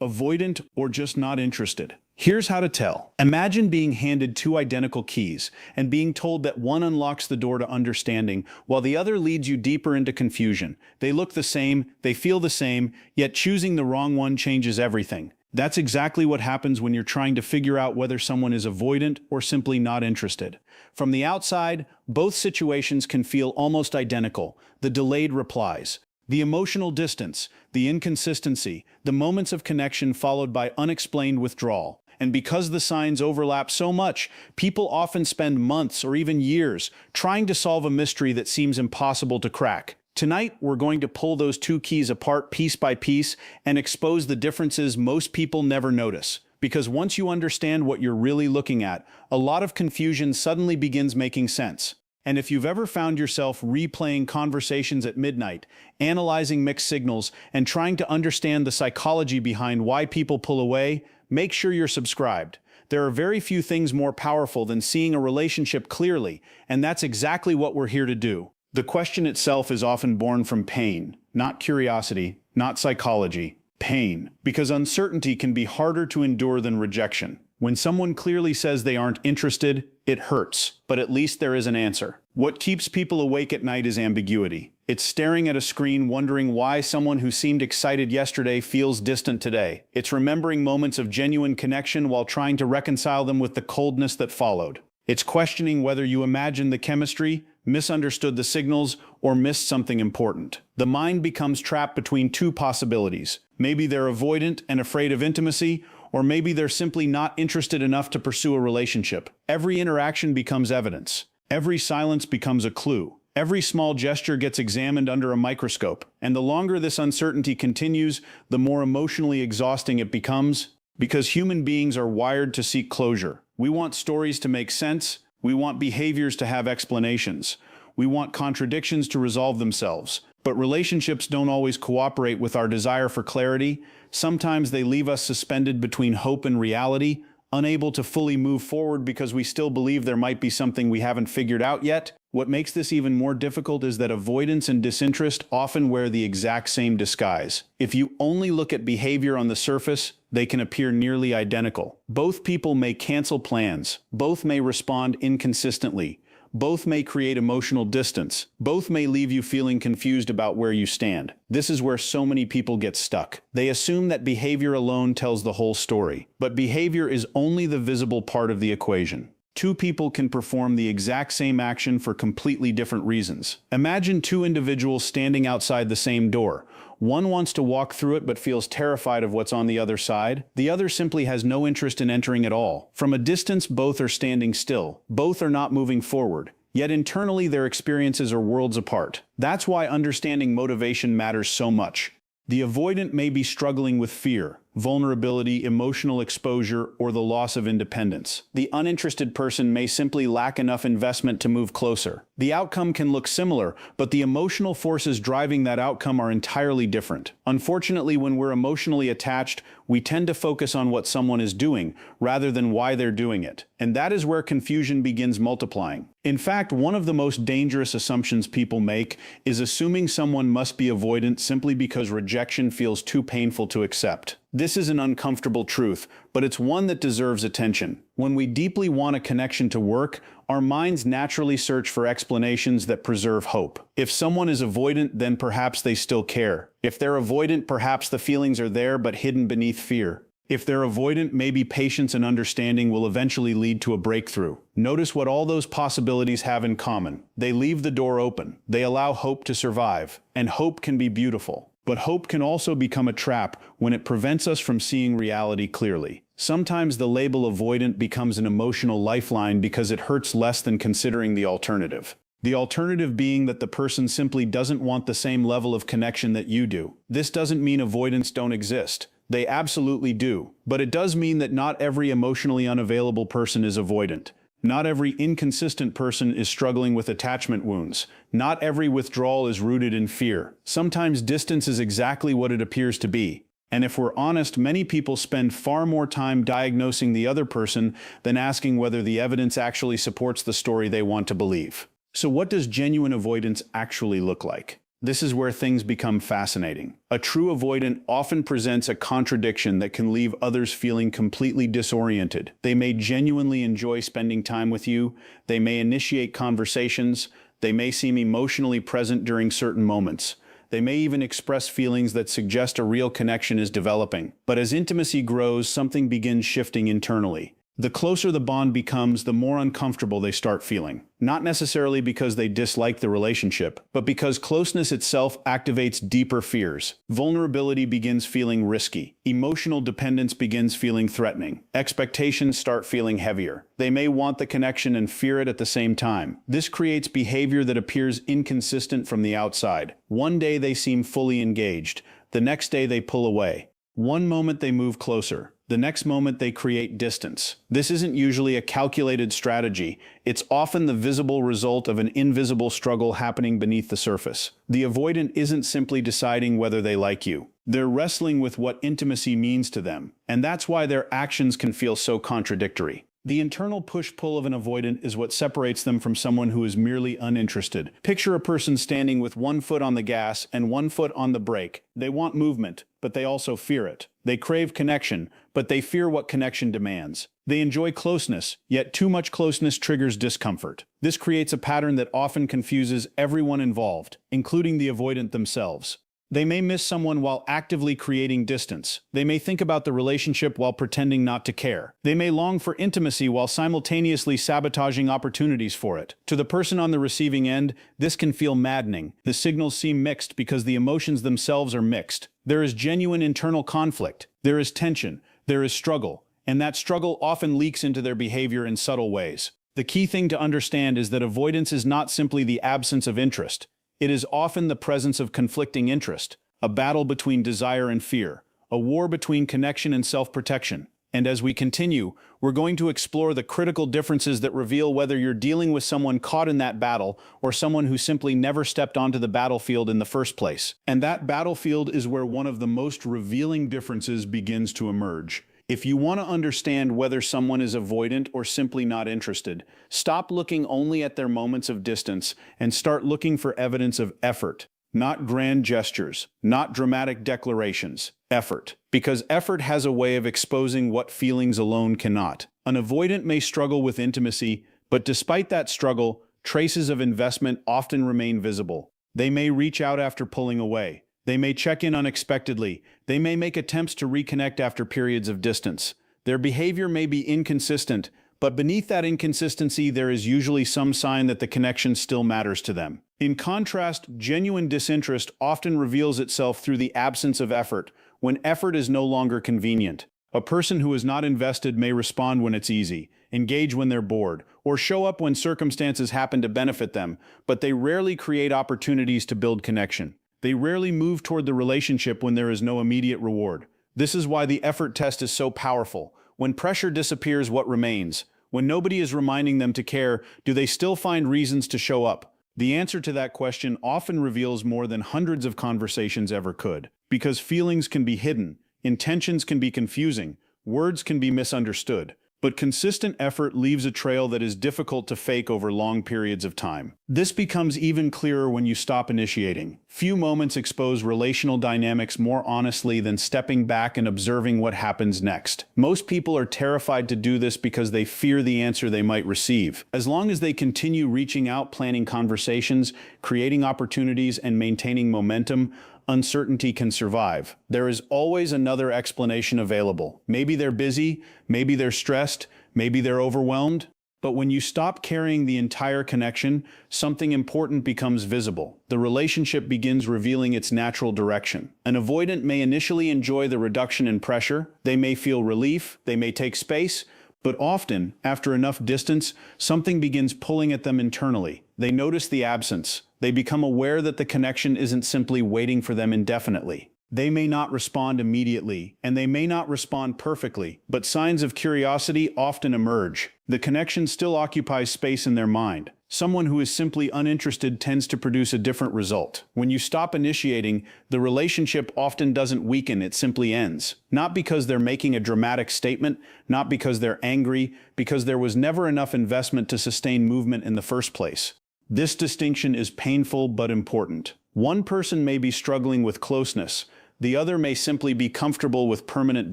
Avoidant, or just not interested? Here's how to tell. Imagine being handed two identical keys and being told that one unlocks the door to understanding while the other leads you deeper into confusion. They look the same, they feel the same, yet choosing the wrong one changes everything. That's exactly what happens when you're trying to figure out whether someone is avoidant or simply not interested. From the outside, both situations can feel almost identical. The delayed replies, the emotional distance, the inconsistency, the moments of connection followed by unexplained withdrawal. And because the signs overlap so much, people often spend months or even years trying to solve a mystery that seems impossible to crack. Tonight, we're going to pull those two keys apart piece by piece and expose the differences most people never notice. Because once you understand what you're really looking at, a lot of confusion suddenly begins making sense. And if you've ever found yourself replaying conversations at midnight, analyzing mixed signals, and trying to understand the psychology behind why people pull away, make sure you're subscribed. There are very few things more powerful than seeing a relationship clearly, and that's exactly what we're here to do. The question itself is often born from pain, not curiosity, not psychology, pain, because uncertainty can be harder to endure than rejection. When someone clearly says they aren't interested, it hurts, but at least there is an answer. What keeps people awake at night is ambiguity. It's staring at a screen wondering why someone who seemed excited yesterday feels distant today. It's remembering moments of genuine connection while trying to reconcile them with the coldness that followed. It's questioning whether you imagined the chemistry, misunderstood the signals, or missed something important. The mind becomes trapped between two possibilities. Maybe they're avoidant and afraid of intimacy, or maybe they're simply not interested enough to pursue a relationship. Every interaction becomes evidence. Every silence becomes a clue. Every small gesture gets examined under a microscope. And the longer this uncertainty continues, the more emotionally exhausting it becomes. Because human beings are wired to seek closure. We want stories to make sense. We want behaviors to have explanations. We want contradictions to resolve themselves. But relationships don't always cooperate with our desire for clarity. Sometimes they leave us suspended between hope and reality, unable to fully move forward because we still believe there might be something we haven't figured out yet. What makes this even more difficult is that avoidance and disinterest often wear the exact same disguise. If you only look at behavior on the surface, they can appear nearly identical. Both people may cancel plans. Both may respond inconsistently. Both may create emotional distance. Both may leave you feeling confused about where you stand. This is where so many people get stuck. They assume that behavior alone tells the whole story. But behavior is only the visible part of the equation. Two people can perform the exact same action for completely different reasons. Imagine two individuals standing outside the same door. One wants to walk through it but feels terrified of what's on the other side. The other simply has no interest in entering at all. From a distance, both are standing still. Both are not moving forward. Yet internally, their experiences are worlds apart. That's why understanding motivation matters so much. The avoidant may be struggling with fear, vulnerability, emotional exposure, or the loss of independence. The uninterested person may simply lack enough investment to move closer. The outcome can look similar, but the emotional forces driving that outcome are entirely different. Unfortunately, when we're emotionally attached, we tend to focus on what someone is doing rather than why they're doing it. And that is where confusion begins multiplying. In fact, one of the most dangerous assumptions people make is assuming someone must be avoidant simply because rejection feels too painful to accept. This is an uncomfortable truth, but it's one that deserves attention. When we deeply want a connection to work, our minds naturally search for explanations that preserve hope. If someone is avoidant, then perhaps they still care. If they're avoidant, perhaps the feelings are there but hidden beneath fear. If they're avoidant, maybe patience and understanding will eventually lead to a breakthrough. Notice what all those possibilities have in common. They leave the door open. They allow hope to survive. And hope can be beautiful. But hope can also become a trap when it prevents us from seeing reality clearly. Sometimes the label avoidant becomes an emotional lifeline because it hurts less than considering the alternative. The alternative being that the person simply doesn't want the same level of connection that you do. This doesn't mean avoidants don't exist. They absolutely do. But it does mean that not every emotionally unavailable person is avoidant. Not every inconsistent person is struggling with attachment wounds. Not every withdrawal is rooted in fear. Sometimes distance is exactly what it appears to be. And if we're honest, many people spend far more time diagnosing the other person than asking whether the evidence actually supports the story they want to believe. So what does genuine avoidance actually look like? This is where things become fascinating. A true avoidant often presents a contradiction that can leave others feeling completely disoriented. They may genuinely enjoy spending time with you, they may initiate conversations, they may seem emotionally present during certain moments. They may even express feelings that suggest a real connection is developing. But as intimacy grows, something begins shifting internally. The closer the bond becomes, the more uncomfortable they start feeling. Not necessarily because they dislike the relationship, but because closeness itself activates deeper fears. Vulnerability begins feeling risky. Emotional dependence begins feeling threatening. Expectations start feeling heavier. They may want the connection and fear it at the same time. This creates behavior that appears inconsistent from the outside. One day they seem fully engaged. The next day they pull away. One moment they move closer. The next moment they create distance. This isn't usually a calculated strategy. It's often the visible result of an invisible struggle happening beneath the surface. The avoidant isn't simply deciding whether they like you. They're wrestling with what intimacy means to them, and that's why their actions can feel so contradictory. The internal push-pull of an avoidant is what separates them from someone who is merely uninterested. Picture a person standing with one foot on the gas and one foot on the brake. They want movement, but they also fear it. They crave connection, but they fear what connection demands. They enjoy closeness, yet too much closeness triggers discomfort. This creates a pattern that often confuses everyone involved, including the avoidant themselves. They may miss someone while actively creating distance. They may think about the relationship while pretending not to care. They may long for intimacy while simultaneously sabotaging opportunities for it. To the person on the receiving end, this can feel maddening. The signals seem mixed because the emotions themselves are mixed. There is genuine internal conflict. There is tension. There is struggle. And that struggle often leaks into their behavior in subtle ways. The key thing to understand is that avoidance is not simply the absence of interest. It is often the presence of conflicting interest, a battle between desire and fear, a war between connection and self-protection. And as we continue, we're going to explore the critical differences that reveal whether you're dealing with someone caught in that battle or someone who simply never stepped onto the battlefield in the first place. And that battlefield is where one of the most revealing differences begins to emerge. If you want to understand whether someone is avoidant or simply not interested, stop looking only at their moments of distance and start looking for evidence of effort. Not grand gestures, not dramatic declarations. Effort. Because effort has a way of exposing what feelings alone cannot. An avoidant may struggle with intimacy, but despite that struggle, traces of investment often remain visible. They may reach out after pulling away. They may check in unexpectedly. They may make attempts to reconnect after periods of distance. Their behavior may be inconsistent, but beneath that inconsistency there is usually some sign that the connection still matters to them. In contrast, genuine disinterest often reveals itself through the absence of effort, when effort is no longer convenient. A person who is not invested may respond when it's easy, engage when they're bored, or show up when circumstances happen to benefit them, but they rarely create opportunities to build connection. They rarely move toward the relationship when there is no immediate reward. This is why the effort test is so powerful. When pressure disappears, what remains? When nobody is reminding them to care, do they still find reasons to show up? The answer to that question often reveals more than hundreds of conversations ever could. Because feelings can be hidden, intentions can be confusing, words can be misunderstood. But consistent effort leaves a trail that is difficult to fake over long periods of time. This becomes even clearer when you stop initiating. Few moments expose relational dynamics more honestly than stepping back and observing what happens next. Most people are terrified to do this because they fear the answer they might receive. As long as they continue reaching out, planning conversations, creating opportunities, and maintaining momentum, uncertainty can survive. There is always another explanation available. Maybe they're busy, maybe they're stressed, maybe they're overwhelmed. But when you stop carrying the entire connection, something important becomes visible. The relationship begins revealing its natural direction. An avoidant may initially enjoy the reduction in pressure, they may feel relief, they may take space, but often, after enough distance, something begins pulling at them internally. They notice the absence. They become aware that the connection isn't simply waiting for them indefinitely. They may not respond immediately, and they may not respond perfectly, but signs of curiosity often emerge. The connection still occupies space in their mind. Someone who is simply uninterested tends to produce a different result. When you stop initiating, the relationship often doesn't weaken, it simply ends. Not because they're making a dramatic statement, not because they're angry, because there was never enough investment to sustain movement in the first place. This distinction is painful but important. One person may be struggling with closeness, the other may simply be comfortable with permanent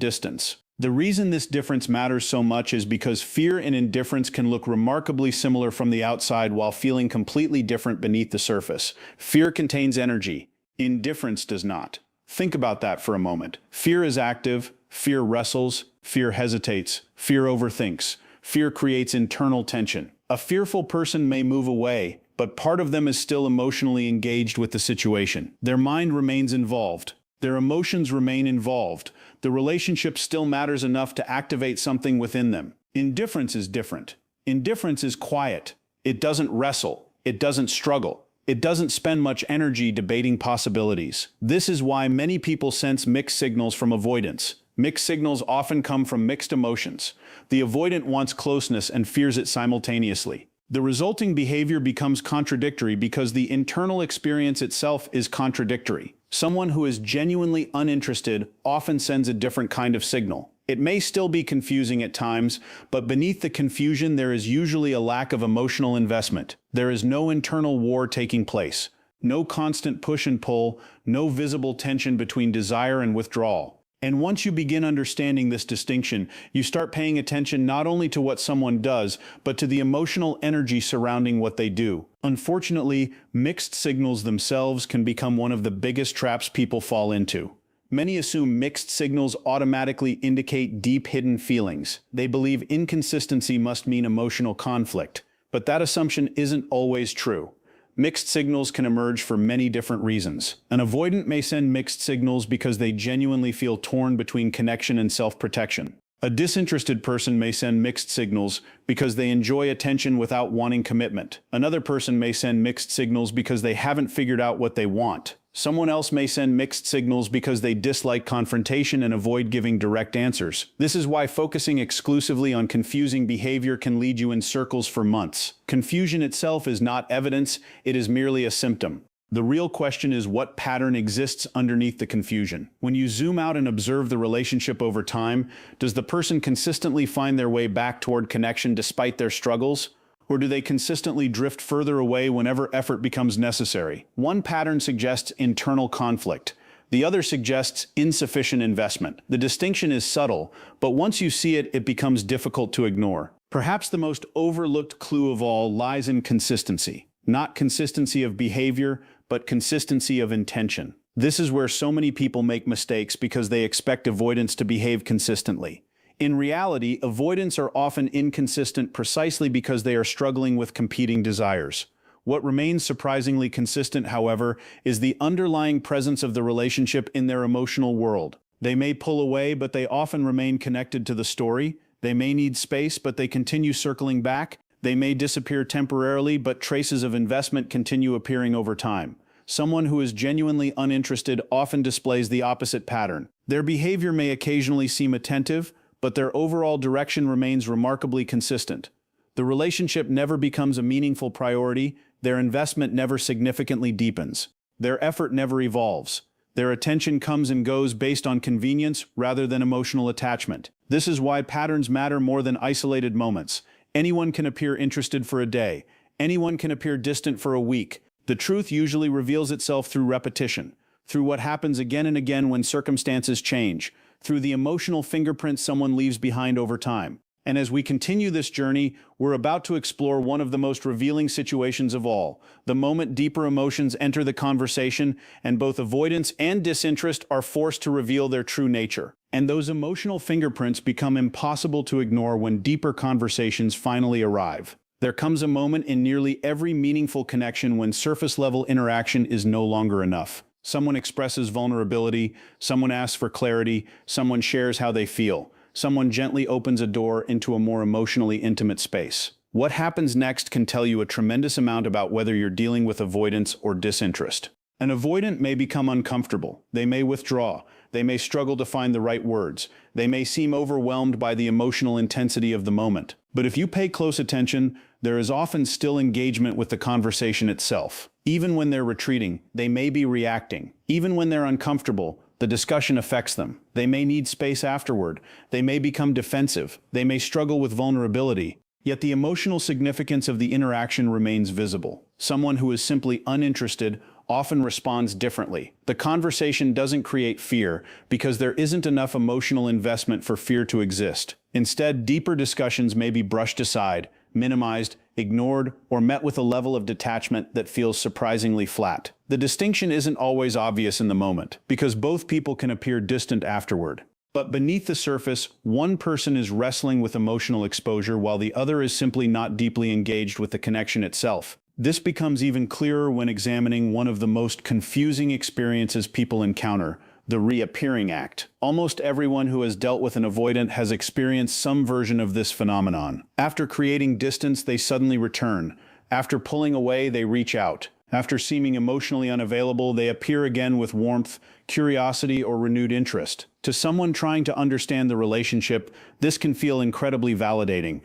distance. The reason this difference matters so much is because fear and indifference can look remarkably similar from the outside while feeling completely different beneath the surface. Fear contains energy. Indifference does not. Think about that for a moment. Fear is active, fear wrestles, fear hesitates, fear overthinks. Fear creates internal tension. A fearful person may move away, but part of them is still emotionally engaged with the situation. Their mind remains involved. Their emotions remain involved. The relationship still matters enough to activate something within them. Indifference is different. Indifference is quiet. It doesn't wrestle. It doesn't struggle. It doesn't spend much energy debating possibilities. This is why many people sense mixed signals from avoidance. Mixed signals often come from mixed emotions. The avoidant wants closeness and fears it simultaneously. The resulting behavior becomes contradictory because the internal experience itself is contradictory. Someone who is genuinely uninterested often sends a different kind of signal. It may still be confusing at times, but beneath the confusion there is usually a lack of emotional investment. There is no internal war taking place, no constant push and pull, no visible tension between desire and withdrawal. And once you begin understanding this distinction, you start paying attention not only to what someone does, but to the emotional energy surrounding what they do. Unfortunately, mixed signals themselves can become one of the biggest traps people fall into. Many assume mixed signals automatically indicate deep hidden feelings. They believe inconsistency must mean emotional conflict, but that assumption isn't always true. Mixed signals can emerge for many different reasons. An avoidant may send mixed signals because they genuinely feel torn between connection and self-protection. A disinterested person may send mixed signals because they enjoy attention without wanting commitment. Another person may send mixed signals because they haven't figured out what they want. Someone else may send mixed signals because they dislike confrontation and avoid giving direct answers. This is why focusing exclusively on confusing behavior can lead you in circles for months. Confusion itself is not evidence, it is merely a symptom. The real question is what pattern exists underneath the confusion. When you zoom out and observe the relationship over time, does the person consistently find their way back toward connection despite their struggles? Or do they consistently drift further away whenever effort becomes necessary? One pattern suggests internal conflict. The other suggests insufficient investment. The distinction is subtle, but once you see it, it becomes difficult to ignore. Perhaps the most overlooked clue of all lies in consistency. Not consistency of behavior, but consistency of intention. This is where so many people make mistakes because they expect avoidance to behave consistently. In reality, avoidants are often inconsistent precisely because they are struggling with competing desires. What remains surprisingly consistent, however, is the underlying presence of the relationship in their emotional world. They may pull away, but they often remain connected to the story. They may need space, but they continue circling back. They may disappear temporarily, but traces of investment continue appearing over time. Someone who is genuinely uninterested often displays the opposite pattern. Their behavior may occasionally seem attentive, but their overall direction remains remarkably consistent. The relationship never becomes a meaningful priority, their investment never significantly deepens. Their effort never evolves. Their attention comes and goes based on convenience rather than emotional attachment. This is why patterns matter more than isolated moments. Anyone can appear interested for a day. Anyone can appear distant for a week. The truth usually reveals itself through repetition, through what happens again and again when circumstances change, through the emotional fingerprints someone leaves behind over time. And as we continue this journey, we're about to explore one of the most revealing situations of all, the moment deeper emotions enter the conversation and both avoidance and disinterest are forced to reveal their true nature. And those emotional fingerprints become impossible to ignore when deeper conversations finally arrive. There comes a moment in nearly every meaningful connection when surface-level interaction is no longer enough. Someone expresses vulnerability, someone asks for clarity, someone shares how they feel. Someone gently opens a door into a more emotionally intimate space. What happens next can tell you a tremendous amount about whether you're dealing with avoidance or disinterest. An avoidant may become uncomfortable. They may withdraw. They may struggle to find the right words. They may seem overwhelmed by the emotional intensity of the moment. But if you pay close attention, there is often still engagement with the conversation itself. Even when they're retreating, they may be reacting. Even when they're uncomfortable, the discussion affects them. They may need space afterward. They may become defensive. They may struggle with vulnerability. Yet the emotional significance of the interaction remains visible. someone who is simply uninterested, often responds differently. The conversation doesn't create fear because there isn't enough emotional investment for fear to exist. Instead, deeper discussions may be brushed aside, minimized, ignored, or met with a level of detachment that feels surprisingly flat. The distinction isn't always obvious in the moment, because both people can appear distant afterward. But beneath the surface, one person is wrestling with emotional exposure while the other is simply not deeply engaged with the connection itself. This becomes even clearer when examining one of the most confusing experiences people encounter: the reappearing act. Almost everyone who has dealt with an avoidant has experienced some version of this phenomenon. After creating distance, they suddenly return. After pulling away, they reach out. After seeming emotionally unavailable, they appear again with warmth, curiosity, or renewed interest. To someone trying to understand the relationship, this can feel incredibly validating.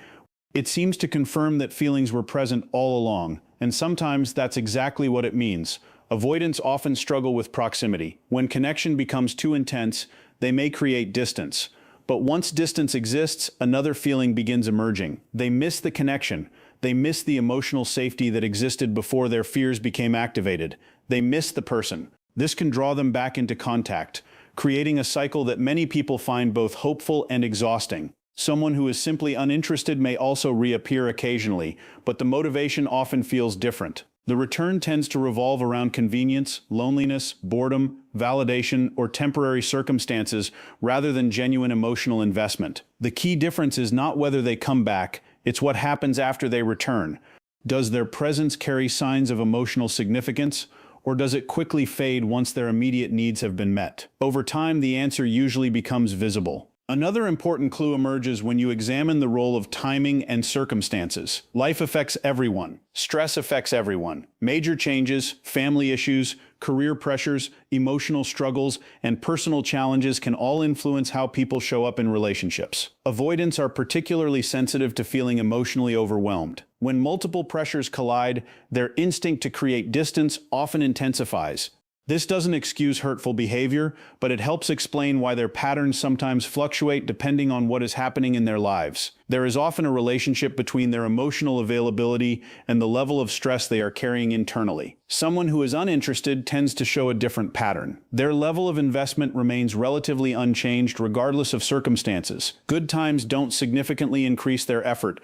It seems to confirm that feelings were present all along, and sometimes that's exactly what it means. Avoidants often struggle with proximity. When connection becomes too intense, they may create distance. But once distance exists, another feeling begins emerging. They miss the connection. They miss the emotional safety that existed before their fears became activated. They miss the person. This can draw them back into contact, creating a cycle that many people find both hopeful and exhausting. Someone who is simply uninterested may also reappear occasionally, but the motivation often feels different. The return tends to revolve around convenience, loneliness, boredom, validation, or temporary circumstances rather than genuine emotional investment. The key difference is not whether they come back, it's what happens after they return. Does their presence carry signs of emotional significance, or does it quickly fade once their immediate needs have been met? Over time, the answer usually becomes visible. Another important clue emerges when you examine the role of timing and circumstances. Life affects everyone. Stress affects everyone. Major changes, family issues, career pressures, emotional struggles, and personal challenges can all influence how people show up in relationships. Avoidants are particularly sensitive to feeling emotionally overwhelmed. When multiple pressures collide, their instinct to create distance often intensifies. This doesn't excuse hurtful behavior, but it helps explain why their patterns sometimes fluctuate depending on what is happening in their lives. There is often a relationship between their emotional availability and the level of stress they are carrying internally. Someone who is uninterested tends to show a different pattern. Their level of investment remains relatively unchanged regardless of circumstances. Good times don't significantly increase their effort.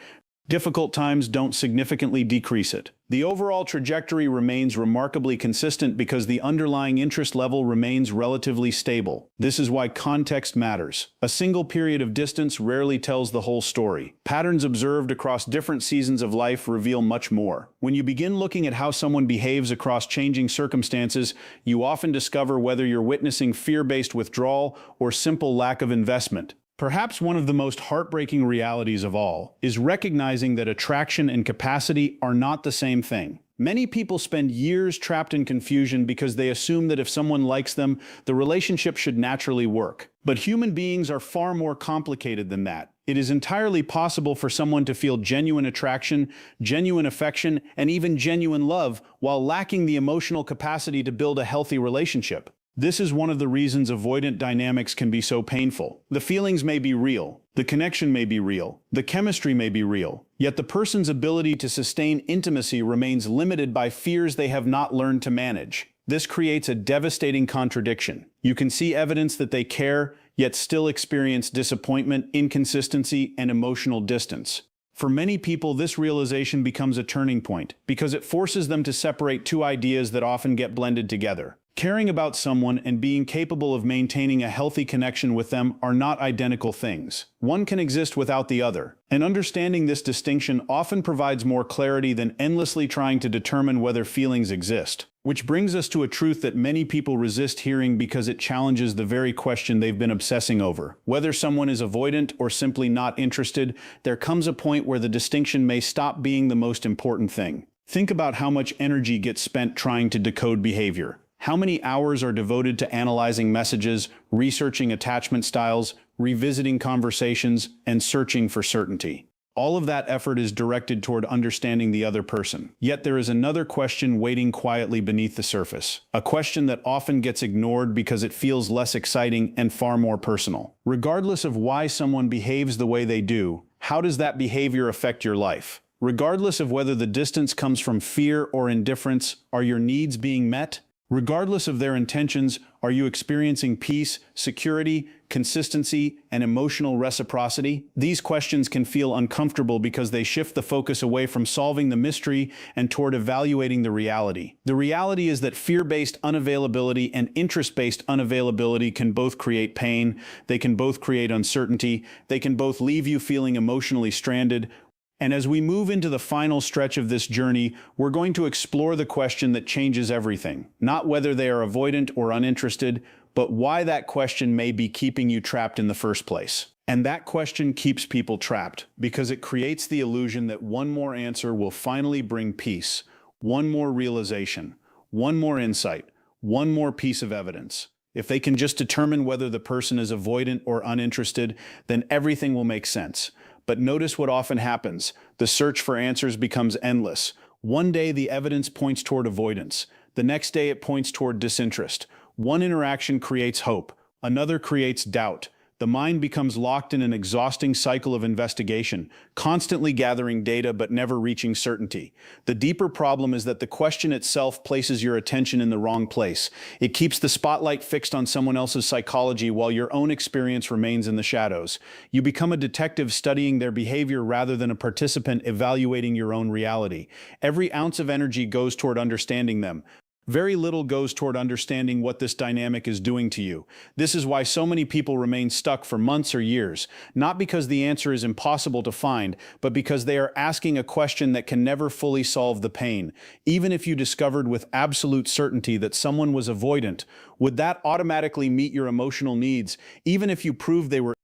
Difficult times don't significantly decrease it. The overall trajectory remains remarkably consistent because the underlying interest level remains relatively stable. This is why context matters. A single period of distance rarely tells the whole story. Patterns observed across different seasons of life reveal much more. When you begin looking at how someone behaves across changing circumstances, you often discover whether you're witnessing fear-based withdrawal or simple lack of investment. Perhaps one of the most heartbreaking realities of all is recognizing that attraction and capacity are not the same thing. Many people spend years trapped in confusion because they assume that if someone likes them, the relationship should naturally work. But human beings are far more complicated than that. It is entirely possible for someone to feel genuine attraction, genuine affection, and even genuine love while lacking the emotional capacity to build a healthy relationship. This is one of the reasons avoidant dynamics can be so painful. The feelings may be real, the connection may be real, the chemistry may be real, yet the person's ability to sustain intimacy remains limited by fears they have not learned to manage. This creates a devastating contradiction. You can see evidence that they care, yet still experience disappointment, inconsistency, and emotional distance. For many people, this realization becomes a turning point because it forces them to separate two ideas that often get blended together. Caring about someone and being capable of maintaining a healthy connection with them are not identical things. One can exist without the other. And understanding this distinction often provides more clarity than endlessly trying to determine whether feelings exist. Which brings us to a truth that many people resist hearing because it challenges the very question they've been obsessing over. Whether someone is avoidant or simply not interested, there comes a point where the distinction may stop being the most important thing. Think about how much energy gets spent trying to decode behavior. How many hours are devoted to analyzing messages, researching attachment styles, revisiting conversations, and searching for certainty? All of that effort is directed toward understanding the other person. Yet there is another question waiting quietly beneath the surface. A question that often gets ignored because it feels less exciting and far more personal. Regardless of why someone behaves the way they do, how does that behavior affect your life? Regardless of whether the distance comes from fear or indifference, are your needs being met? Regardless of their intentions, are you experiencing peace, security, consistency, and emotional reciprocity? These questions can feel uncomfortable because they shift the focus away from solving the mystery and toward evaluating the reality. The reality is that fear-based unavailability and interest-based unavailability can both create pain, they can both create uncertainty, they can both leave you feeling emotionally stranded. And as we move into the final stretch of this journey, we're going to explore the question that changes everything. Not whether they are avoidant or uninterested, but why that question may be keeping you trapped in the first place. And that question keeps people trapped because it creates the illusion that one more answer will finally bring peace, one more realization, one more insight, one more piece of evidence. If they can just determine whether the person is avoidant or uninterested, then everything will make sense. But notice what often happens. The search for answers becomes endless. One day the evidence points toward avoidance. The next day it points toward disinterest. One interaction creates hope. Another creates doubt. The mind becomes locked in an exhausting cycle of investigation, constantly gathering data but never reaching certainty. The deeper problem is that the question itself places your attention in the wrong place. It keeps the spotlight fixed on someone else's psychology while your own experience remains in the shadows. You become a detective studying their behavior rather than a participant evaluating your own reality. Every ounce of energy goes toward understanding them. Very little goes toward understanding what this dynamic is doing to you. This is why so many people remain stuck for months or years, not because the answer is impossible to find, but because they are asking a question that can never fully solve the pain. Even if you discovered with absolute certainty that someone was avoidant, would that automatically meet your emotional needs, even if you proved they were